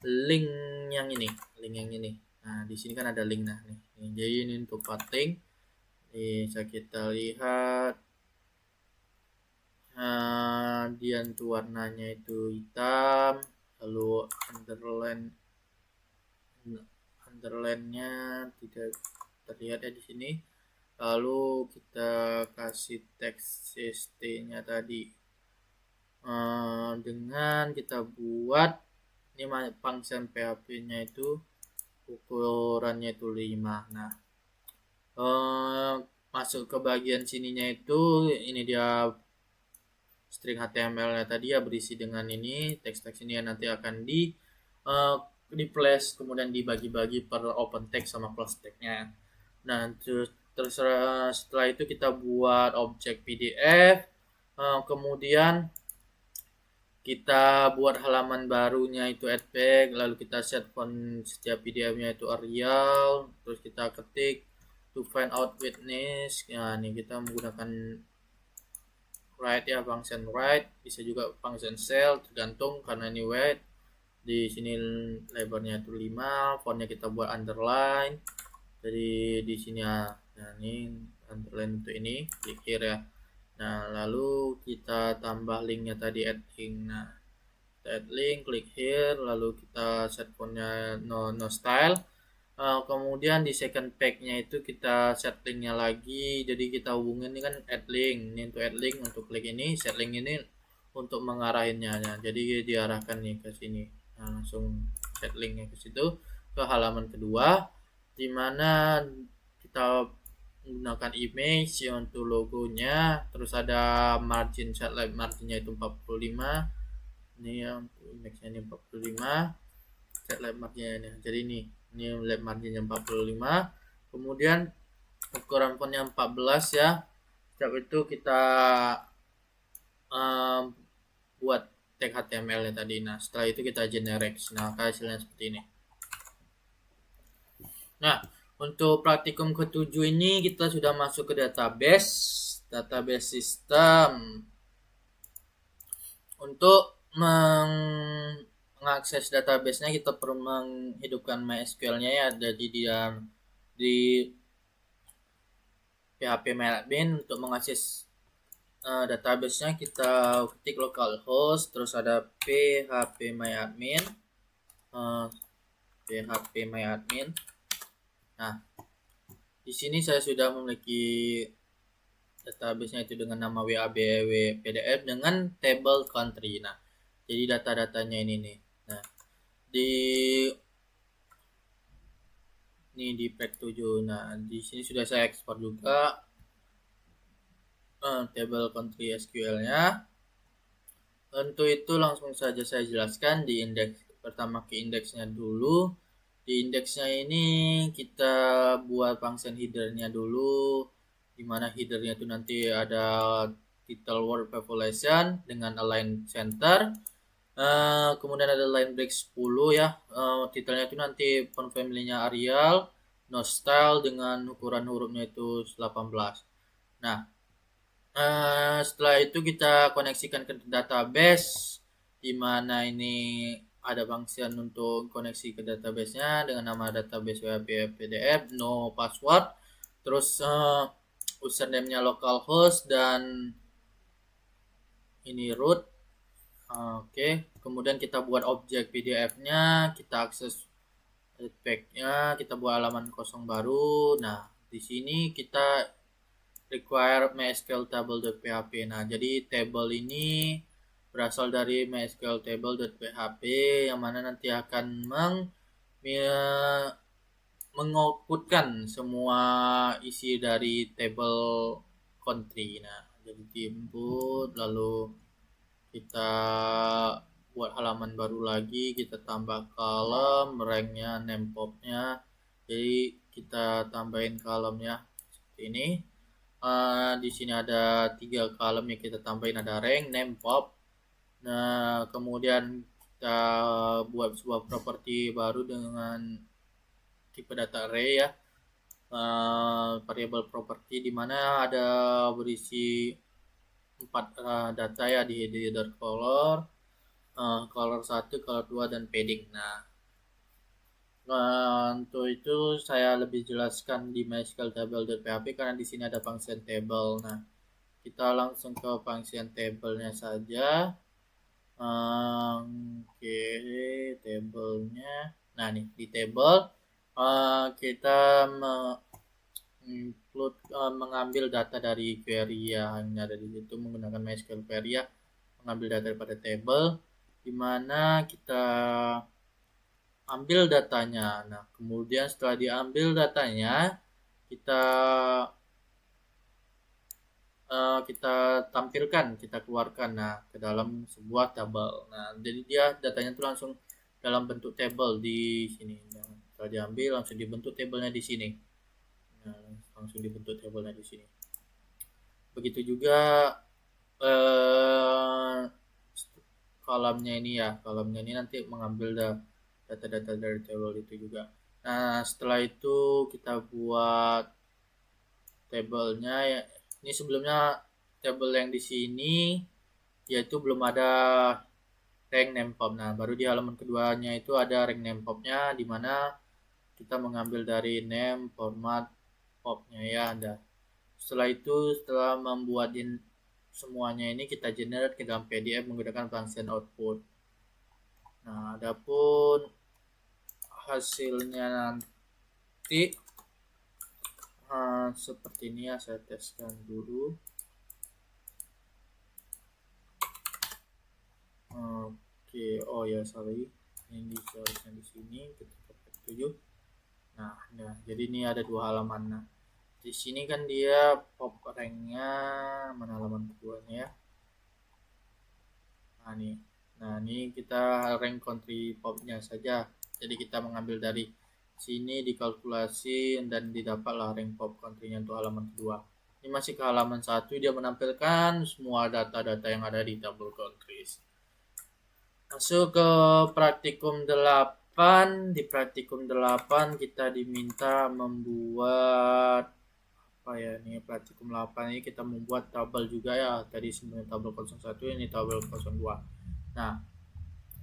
S1: link yang ini, link yang ini. Nah, di sini kan ada link. Nah, nih. Jadi ini untuk path link. Bisa kita lihat dia untuk warnanya itu hitam, lalu underline-nya tidak terlihat ya di sini. Lalu kita kasih teks st-nya tadi dengan kita buat ini function php-nya itu ukurannya itu 5. Nah, masuk ke bagian sininya itu ini dia string HTML-nya tadi ya, berisi dengan ini teks-teks ini yang nanti akan di flash kemudian dibagi-bagi per open text sama close text-nya. Nah, terserah setelah itu kita buat objek PDF, kemudian kita buat halaman barunya itu add lalu kita set font setiap PDF-nya itu Arial, terus kita ketik to find out witness. Ya, ini kita menggunakan write ya, function write, bisa juga function cell, tergantung karena ini write. Di sini lebarnya itu 5, fontnya kita buat underline. Jadi di sini ya, nah ini underline untuk ini, klik here ya. Nah, lalu kita tambah linknya tadi, add link. Nah, add link, klik here, lalu kita set fontnya no style. Kemudian di second pack-nya itu kita set linknya lagi, jadi kita hubungin ini kan add link, ini untuk add link, untuk klik ini, set link ini untuk mengarahinnya. Nah, jadi diarahkan nih ke sini. Nah, langsung set linknya ke situ, ke halaman kedua, dimana kita menggunakan image untuk logonya, terus ada margin, satellite marginnya itu 45, ini yang image-nya ini 45, satellite marginnya ini, jadi ini lab marginnya 45, kemudian ukuran fontnya 14 ya. Setelah itu kita buat tag HTML nya tadi. Nah, setelah itu kita generate. Nah, hasilnya seperti ini. Nah, untuk praktikum ke-7 ini kita sudah masuk ke database system. Untuk mengakses database-nya kita perlu menghidupkan MySQL-nya ya, jadi di PHP MyAdmin. Untuk mengakses database-nya kita ketik localhost, terus ada PHP MyAdmin, PHP MyAdmin. Nah, di sini saya sudah memiliki database-nya itu dengan nama WABW PDF dengan table country. Nah, jadi data-datanya ini nih. Nah, di Ini di page 7. Nah, di sini sudah saya ekspor juga table country SQL-nya. Untuk itu langsung saja saya jelaskan di indeks pertama, ke indeksnya dulu. Di indeksnya ini kita buat function header-nya dulu, dimana header-nya itu nanti ada title word population dengan align center. Kemudian ada line break 10 ya. Titelnya itu nanti font family-nya Arial, no style dengan ukuran hurufnya itu 18. Nah, setelah itu kita koneksikan ke database, di mana ini ada function untuk koneksi ke database-nya dengan nama database WP PDF, no password, terus username-nya localhost dan ini root. Oke, kemudian kita buat objek PDF-nya, kita akses pack-nya, kita buat halaman kosong baru. Nah, di sini kita require MySQL table.php. Nah, jadi table ini berasal dari MySQL table.php yang mana nanti akan mengoutputkan semua isi dari table country. Nah, jadi input lalu kita buat halaman baru lagi, kita tambah column, ranknya, name popnya. Jadi kita tambahin column-nya seperti ini. Di sini ada 3 column yang kita tambahin, ada rank, name, pop. Nah, kemudian kita buat sebuah properti baru dengan tipe data array ya. Variable property di mana ada berisi 4 data ya, di header color, color 1, color 2 dan padding. Nah, untuk itu saya lebih jelaskan di MySQL table.php karena di sini ada function table. Nah, kita langsung ke function table-nya saja. Oke, table-nya. Nah, nih di table kita include mengambil data dari query yang ada di situ menggunakan MySQL query ya, mengambil data daripada table, di mana kita ambil datanya. Nah, kemudian setelah diambil datanya, kita tampilkan, kita keluarkan ke dalam sebuah tabel. Nah, jadi dia datanya itu langsung dalam bentuk table di sini. Nah, setelah diambil langsung dibentuk tabelnya di sini. Nah, langsung dibentuk tabelnya di sini. Begitu juga kolomnya ini ya. Kolomnya ini nanti mengambil data-data dari tabel itu juga. Nah, setelah itu kita buat tabelnya ya. Ini sebelumnya tabel yang di sini yaitu belum ada rank name pop. Nah, baru di halaman keduanya itu ada rank name popnya, di mana kita mengambil dari name format popnya ya. Ada. Setelah itu, setelah membuat semuanya ini kita generate ke dalam PDF menggunakan function output. Nah, adapun hasilnya nanti seperti ini ya, saya teskan dulu. Oke, oh ya sorry, ini seharusnya di sini ketika 7. Nah, jadi ini ada 2 halaman. Nah, di sini kan dia pop ranknya, mana halaman keduanya ya. Nah ini kita rank country popnya saja. Jadi kita mengambil dari sini, dikalkulasi dan didapatlah rank pop country-nya untuk halaman kedua. Ini masih ke halaman 1, dia menampilkan semua data-data yang ada di table countries. Masuk ke praktikum 8. Di praktikum 8 kita diminta membuat apa ya, ini praktikum 8 ini kita membuat tabel juga ya. Tadi sebenarnya tabel 01, ini tabel 02. Nah,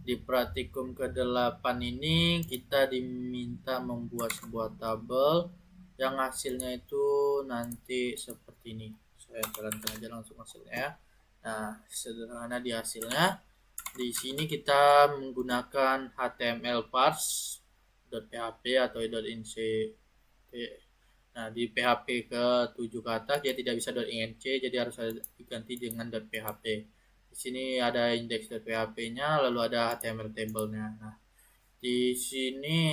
S1: di praktikum ke-8 ini kita diminta membuat sebuah tabel yang hasilnya itu nanti seperti ini. Saya jalankan aja langsung hasilnya ya. Nah, sederhana di hasilnya. Di sini kita menggunakan HTML parse.php atau .inc. Nah, di PHP ke 7 ke atas dia tidak bisa .inc, jadi harus diganti dengan .php. Di sini ada index.php-nya, lalu ada HTML table-nya. Nah, di sini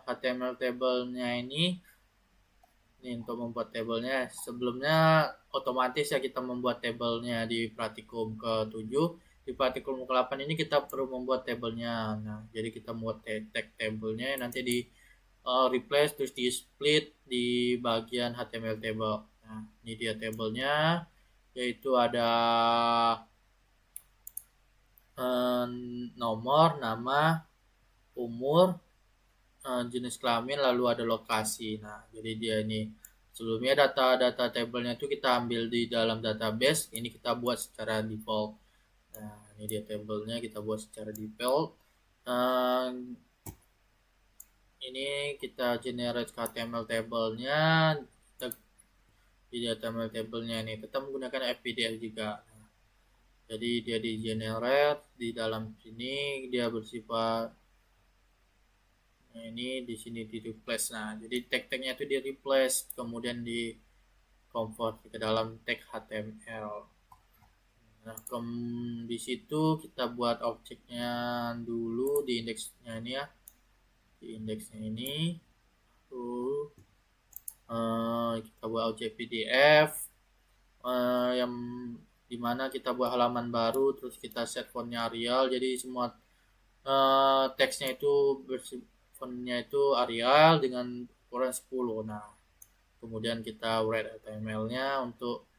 S1: HTML tabelnya ini untuk membuat tabelnya. Sebelumnya otomatis ya kita membuat tabelnya di praktikum ke-7. Di praktikum ke-8 ini kita perlu membuat tabelnya. Nah, jadi kita membuat tag tabelnya nanti di replace terus di split di bagian HTML table. Nah, ini dia tabelnya, yaitu ada nomor, nama, umur, jenis kelamin, lalu ada lokasi. Nah, jadi dia ini sebelumnya data-data tabelnya itu kita ambil di dalam database, ini kita buat secara default. Nah, ini dia tabelnya kita buat secara default. Ini kita generate HTML tabelnya, di HTML tabelnya ini tetap menggunakan FPDF juga. Nah, jadi dia di generate di dalam sini dia bersifat. Nah, ini di sini di replace. Nah, jadi tag-tagnya itu di replace, kemudian di convert ke dalam tag HTML. Nah, di situ kita buat objeknya dulu di indeksnya ini ya. Di indeksnya ini tuh kita buat objek PDF yang dimana kita buat halaman baru, terus kita set fontnya Arial, jadi semua teksnya itu fontnya itu Arial dengan ukuran 10. Nah, kemudian kita write HTML-nya untuk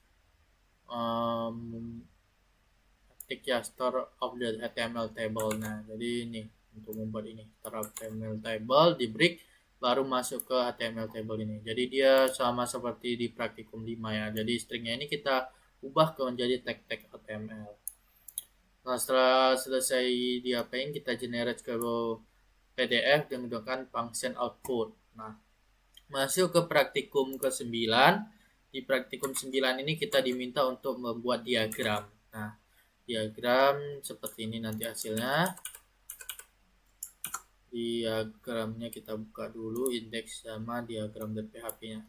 S1: tick ya store of the HTML table. Nah, jadi ini untuk membuat ini store HTML table di break baru masuk ke HTML table ini. Jadi dia sama seperti di praktikum 5 ya. Jadi stringnya ini kita ubah ke menjadi tag-tag HTML. Nah, setelah selesai diapain, kita generate ke PDF dengan function output. Nah, masuk ke praktikum ke-9. Di praktikum 9 ini kita diminta untuk membuat diagram. Nah, diagram seperti ini nanti hasilnya. Diagramnya kita buka dulu indeks sama diagram.php-nya.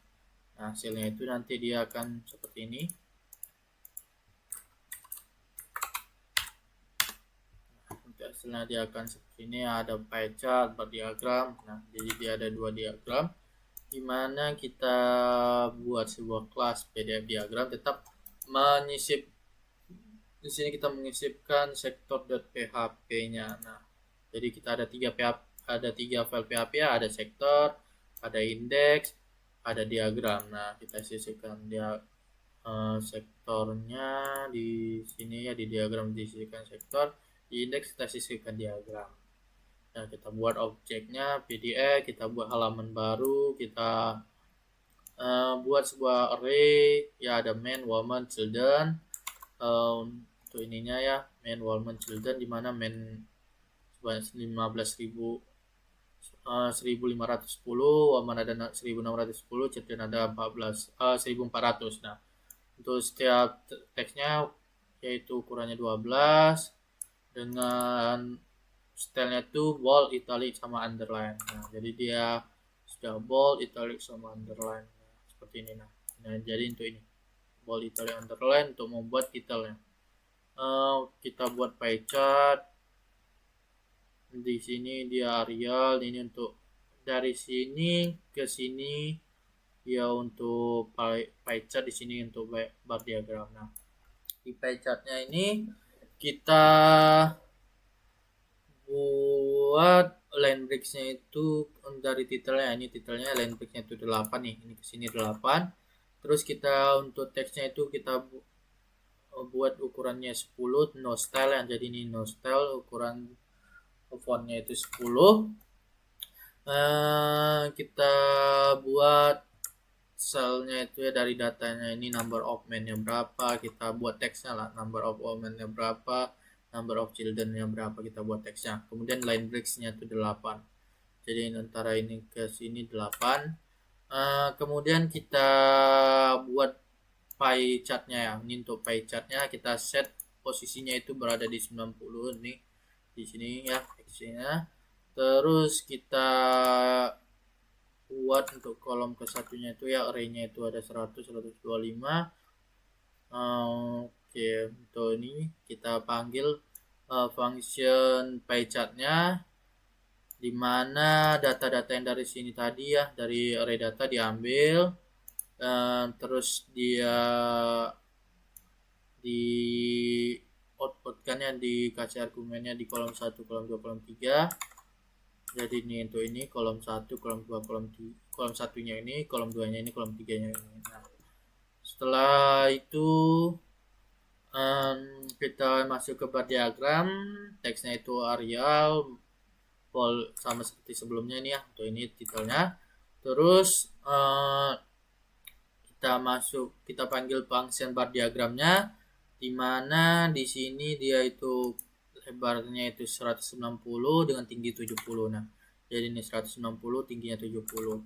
S1: Nah, hasilnya itu nanti dia akan seperti ini. Hasilnya dia akan seperti ini, ada pie chart, bar diagram. Nah, jadi dia ada 2 diagram, dimana kita buat sebuah kelas PDF diagram, tetap menyisip di sini kita mengisipkan sektor.php-nya. Nah, jadi kita ada 3 PHP, ada 3 file PHP ya, ada sektor, ada indeks, ada diagram. Nah, kita sisipkan dia sektornya di sini ya, di diagram disisipkan sektor, di indeks kita sisipkan diagram. Nah, kita buat objeknya PDF, kita buat halaman baru, kita buat sebuah array ya, ada man, woman, children. Untuk ininya ya, man, woman, children, dimana man sebanyak 15.000 1.510, woman ada 1.610, children ada 1.400. Nah, untuk setiap teksnya yaitu ukurannya 12 dengan stylenya itu bold, italic sama underline. Nah, jadi dia sudah bold, italic sama underline. Nah, seperti ini. Nah, jadi untuk ini bold, italic, underline untuk membuat detailnya. Kita buat pie chart. Di sini dia Arial, ini untuk dari sini ke sini ya, untuk pie chart, di sini untuk bar diagram. Nah, di pie chartnya ini kita buat line breaks-nya itu dari titelnya. Ini titelnya line breaks-nya itu 8 nih. Ini ke sini 8. Terus kita untuk teksnya itu kita buat ukurannya 10, no style ya. Jadi ini no style, ukuran fontnya itu 10. Kita buat cellnya itu ya, dari datanya ini number of men-nya berapa, kita buat teksnya lah, number of women-nya berapa, number of children-nya berapa, kita buat teksnya. Kemudian line breaks-nya itu 8. Jadi antara ini ke sini 8. Kemudian kita buat pie chart-nya ya. Ini untuk pie chart-nya kita set posisinya itu berada di 90 nih. Di sini ya X-nya. Terus kita buat untuk kolom ke satunya itu ya, array-nya itu ada 100, 125. Oke, untuk ini kita panggil function pie chart-nya dimana data-data yang dari sini tadi ya, dari array data diambil, terus dia di outputkan ya, dikasih argumennya di kolom 1, kolom 2, kolom 3. Jadi ini untuk ini kolom 1, kolom 2, kolom 3, kolom satunya ini, kolom 2 nya ini, kolom 3 nya ini. Nah, setelah itu kita masuk ke bar diagram, teksnya itu Arial, sama seperti sebelumnya ini ya, untuk ini titelnya. Terus kita panggil function bar diagramnya, dimana di sini dia itu lebarnya itu 160 dengan tinggi 70. Nah, jadi ini 160, tingginya 70.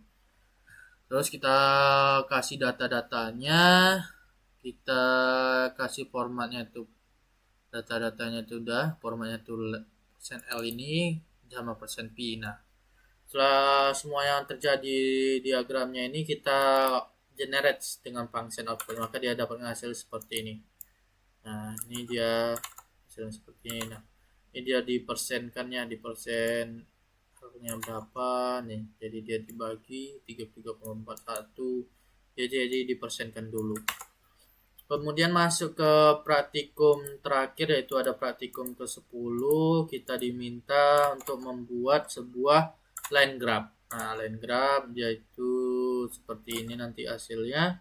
S1: Terus kita kasih data-datanya, kita kasih formatnya itu, data-datanya itu udah, formatnya itu %L ini sama %P. Nah, setelah semua yang terjadi diagramnya ini kita generate dengan function output, maka dia dapat hasil seperti ini. Nah, ini dia hasilnya seperti ini. Nah, ini dia dipersenkannya, di persen harusnya berapa nih, jadi dia dibagi 33,41, jadi dipersenkan dulu. Kemudian masuk ke praktikum terakhir, yaitu ada praktikum ke-10. Kita diminta untuk membuat sebuah line graph. Nah, line graph dia itu seperti ini nanti hasilnya.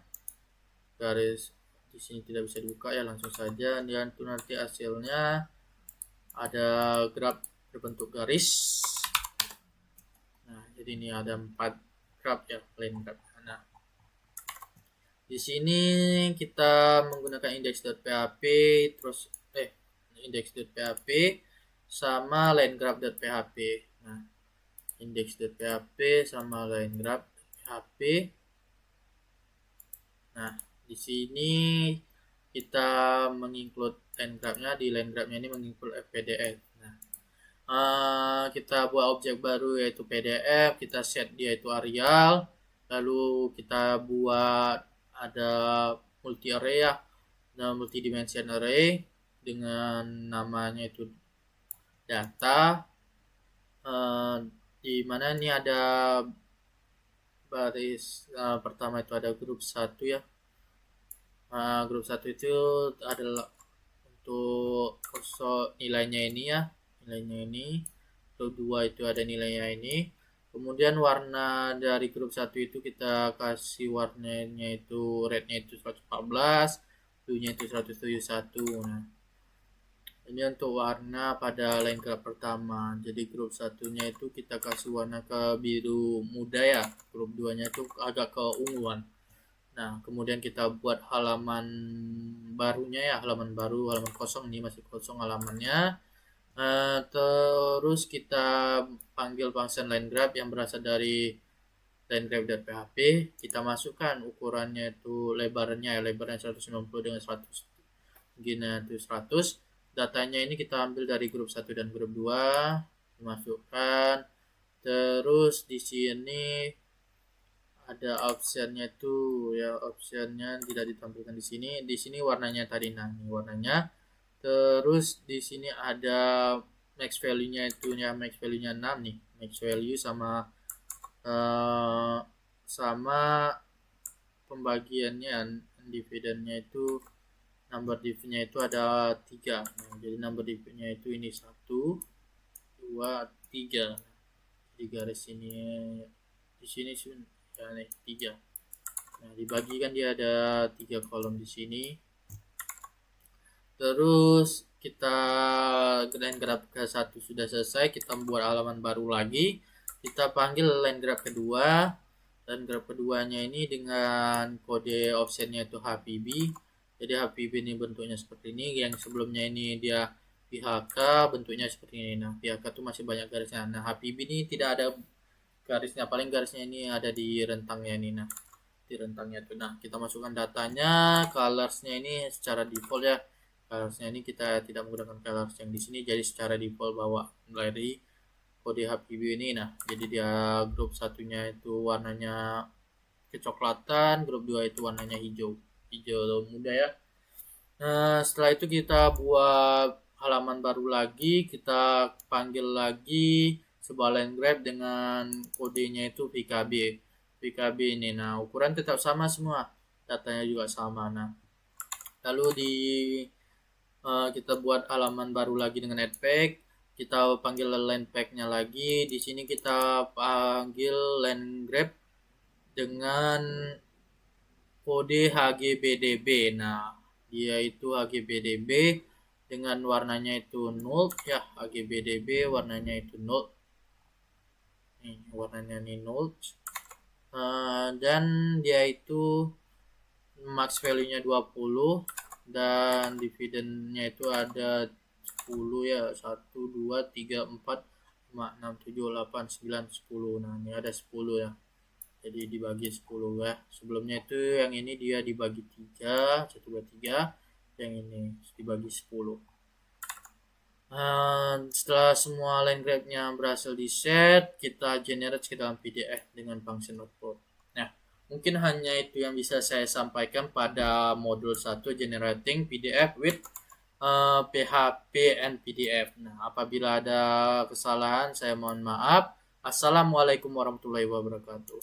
S1: Garis di sini tidak bisa dibuka ya, langsung saja. Dan itu nanti hasilnya ada graph berbentuk garis. Nah, jadi ini ada 4 graph ya, line graph. Nah, di sini kita menggunakan index.php, terus index.php sama linegraph.php. Nah, index.php sama linegraph.php. Nah, di sini kita menginclude linegraph-nya, di linegraph-nya ini menginclude fpdf. Nah, kita buat objek baru yaitu pdf, kita set dia itu Arial, lalu kita buat ada multi array ya, dan multi dimension array dengan namanya itu data, di mana ini ada baris pertama itu ada grup 1 ya. Grup 1 itu adalah untuk nilainya ini ya, nilainya ini. Grup 2 itu ada nilainya ini. Kemudian warna dari grup 1 itu kita kasih warnanya itu rednya itu 114, blue-nya itu 171. Nah, ini untuk warna pada line graph pertama. Jadi grup satunya itu kita kasih warna ke biru muda ya, grup 2-nya itu agak ke unguan. Nah, kemudian kita buat halaman barunya ya, halaman baru, halaman kosong, ini masih kosong halamannya. Terus kita panggil function line graph yang berasal dari linegraph.php. Kita masukkan ukurannya itu lebarnya 190 dengan 100, tingginya itu 100. Datanya ini kita ambil dari grup 1 dan grup 2, dimasukkan. Terus di sini ada optionnya tuh ya, optionnya tidak ditampilkan di sini. Di sini warnanya tadi, nah ini warnanya. Terus di sini ada max value-nya itu ya, max value-nya 6 nih, max value sama pembagiannya, dividennya itu number div-nya itu ada 3. Nah, jadi number div-nya itu ini 1, 2, 3. Di garis ini di sini ya nih 3. Nah, dibagikan dia ada 3 kolom di sini. Terus kita line graph ke 1 sudah selesai, kita membuat halaman baru lagi. Kita panggil line graph kedua. Line graph keduanya ini dengan kode offsetnya itu HPB. Jadi HPB ini bentuknya seperti ini. Yang sebelumnya ini dia PHK, bentuknya seperti ini. Nah, PHK itu masih banyak garisnya. Nah, HPB ini tidak ada garisnya, paling garisnya ini ada di rentangnya ini. Nah, di rentangnya itu. Nah, kita masukkan datanya, colorsnya ini secara default ya. Colorsnya ini kita tidak menggunakan colors yang di sini, jadi secara default bawa dari kode HPB ini. Nah, jadi dia grup satunya itu warnanya kecoklatan, grup 2 itu warnanya hijau muda ya. Nah, setelah itu kita buat halaman baru lagi, kita panggil lagi sebuah line grab dengan kodenya itu VKB ini. Nah, ukuran tetap sama semua, datanya juga sama. Nah, lalu kita buat halaman baru lagi dengan add pack. Kita panggil line pack-nya lagi. Di sini kita panggil line grab dengan kode HGBDB. Nah, dia itu HGBDB dengan warnanya itu null ya, HGBDB warnanya itu null. Nih, warnanya ini null. Dan dia itu max value-nya 20 dan dividennya itu ada 10 ya, 1 2 3 4 5 6 7 8 9 10. Nah, ini ada 10 ya. Jadi dibagi 10 ya. Sebelumnya itu yang ini dia dibagi 3, 1 2 3, yang ini dibagi 10. Setelah semua line grab-nya berhasil di set, kita generate ke dalam PDF dengan function output. Nah, mungkin hanya itu yang bisa saya sampaikan pada modul 1 generating PDF with PHP and PDF. Nah, apabila ada kesalahan saya mohon maaf. Assalamualaikum warahmatullahi wabarakatuh.